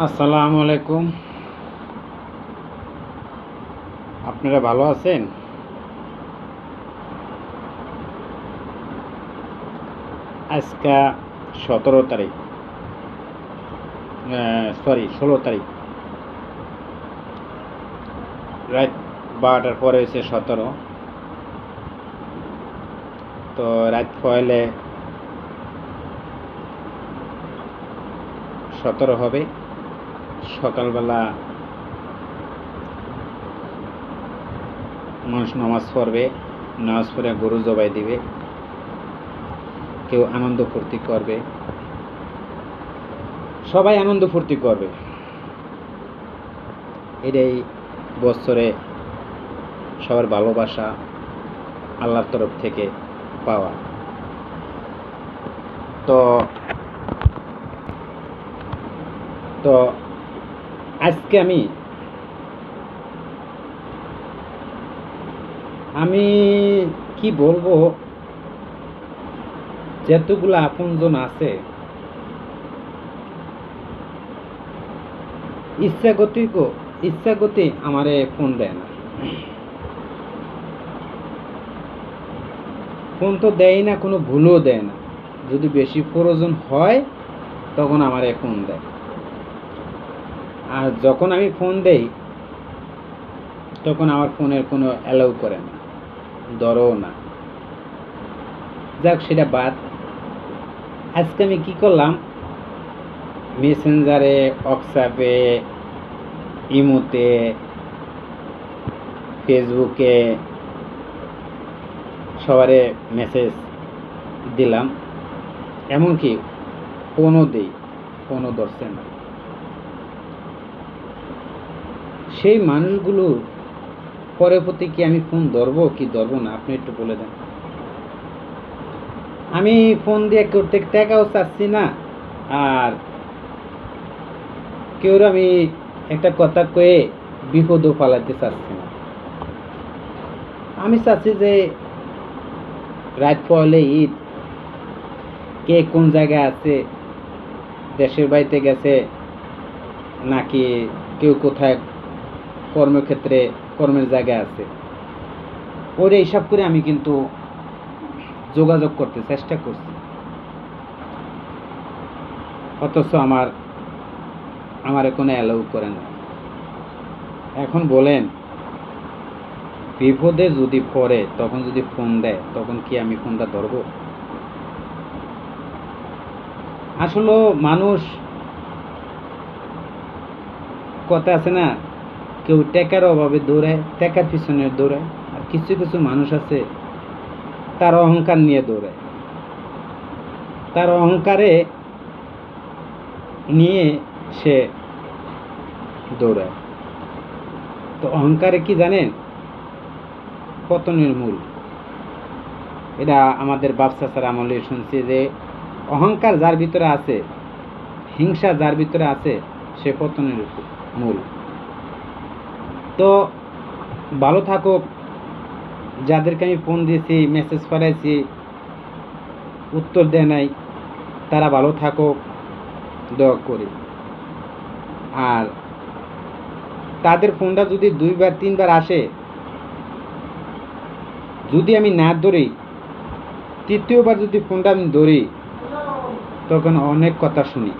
আসসালামু আলাইকুম। আপনারা ভালো আছেন? আজকে 17 তারিখ, সরি 16 তারিখ, রাত 12টার পরে হয়েছে 17। তো রাত পয়লে 17 হবে। সকালবেলা মানুষ নামাজ পড়বে, নামাজ পড়ে গরু জবাই দিবে, কেউ আনন্দ ফুর্তি করবে, সবাই আনন্দ ফুর্তি করবে। এটাই বছরে সবার ভালোবাসা আল্লাহর তরফ থেকে পাওয়া। তো তো আজকে আমি কি বলবো, যতগুলো আপনজন আছে ইচ্ছাগতি আমারে ফোন দেয় না। ফোন তো দেয় না, কোনো ভুলও দেয় না। যদি বেশি প্রয়োজন হয় তখন আমারে ফোন দেয়, আর যখন আমি ফোন দেই তখন আমার ফোনের কোনো অ্যালাউ করে না, ধরেও না। যাক, সেটা বাদ। আজকে আমি কি করলাম, মেসেঞ্জারে, হোয়াটসঅ্যাপে, ইমোতে, ফেসবুকে সবারে মেসেজ দিলাম, এমনকি ফোনও দিই, ফোনও ধরছে না। সেই মানুষগুলোর পরে প্রতি কি আমি ফোন ধরবো কি ধরবো না, আপনি একটু বলে দেন। আমি ফোন দিয়ে কেউ টাকাও চাচ্ছি না, আর কেউ আমি একটা কথা কয়ে বিপদও ফালাতে চাচ্ছি না। আমি চাচ্ছি যে রাত পহলে ঈদ, কে কোন জায়গায় আছে, দেশের বাড়িতে গেছে নাকি কেউ কোথায় কর্মক্ষেত্রে কর্মের জায়গায় আছে, ওরে হিসাব করে আমি কিন্তু যোগাযোগ করতে চেষ্টা করছি। অথচ আমার কোনো অ্যালাউ করে না। এখন বলেন, বিপদে যদি পড়ে তখন যদি ফোন দেয় তখন কি আমি ফোনটা ধরবো? আসলে মানুষ, কথা আছে না, কেউ টাকার অভাবে দৌড়ায়, টাকার পিছনে দৌড়ায়, আর কিছু কিছু মানুষ আছে তার অহংকার নিয়ে দৌড়ায়, তার অহংকারে নিয়ে সে দৌড়ায়। তো অহংকারে কি জানেন, পতনের মূল। এটা আমাদের বাপ চাচার আমলে শুনছি যে অহংকার যার ভিতরে আছে, হিংসা যার ভিতরে আছে, সে পতনের মূল। তো ভালো থাকো, যাদেরকে আমি ফোন দিয়েছি, মেসেজ পাঠাইছি, উত্তর দেয় নাই, তারা ভালো থাকো, দোয়া করি। আর তাদের ফোনটা যদি 2বার 3বার আসে, যদি আমি না ধরি, তৃতীয়বার যদি ফোনটা আমি ধরি, তখন অনেক কথা শুনি।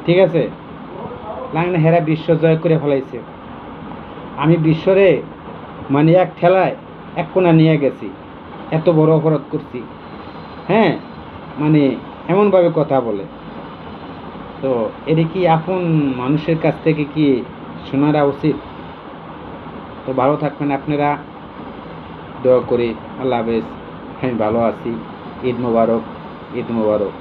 ঠিক আছে, লাগলে হেরা বিশ্ব জয় করে ফেলাইছে, আমি বিশ্বরে মানে এক ঠেলায় এক কোণা নিয়ে গেছি, এত বড় অপরাধ করছি। হ্যাঁ, মানে এমনভাবে কথা বলে। তো এর কি আপন মানুষের কাছ থেকে কি শোনারা উচিত? তো ভালো থাকবেন আপনারা, দোয়া করি। আল্লাহ হাফেজ। আমি ভালো আছি। ঈদ মোবারক, ঈদ মোবারক।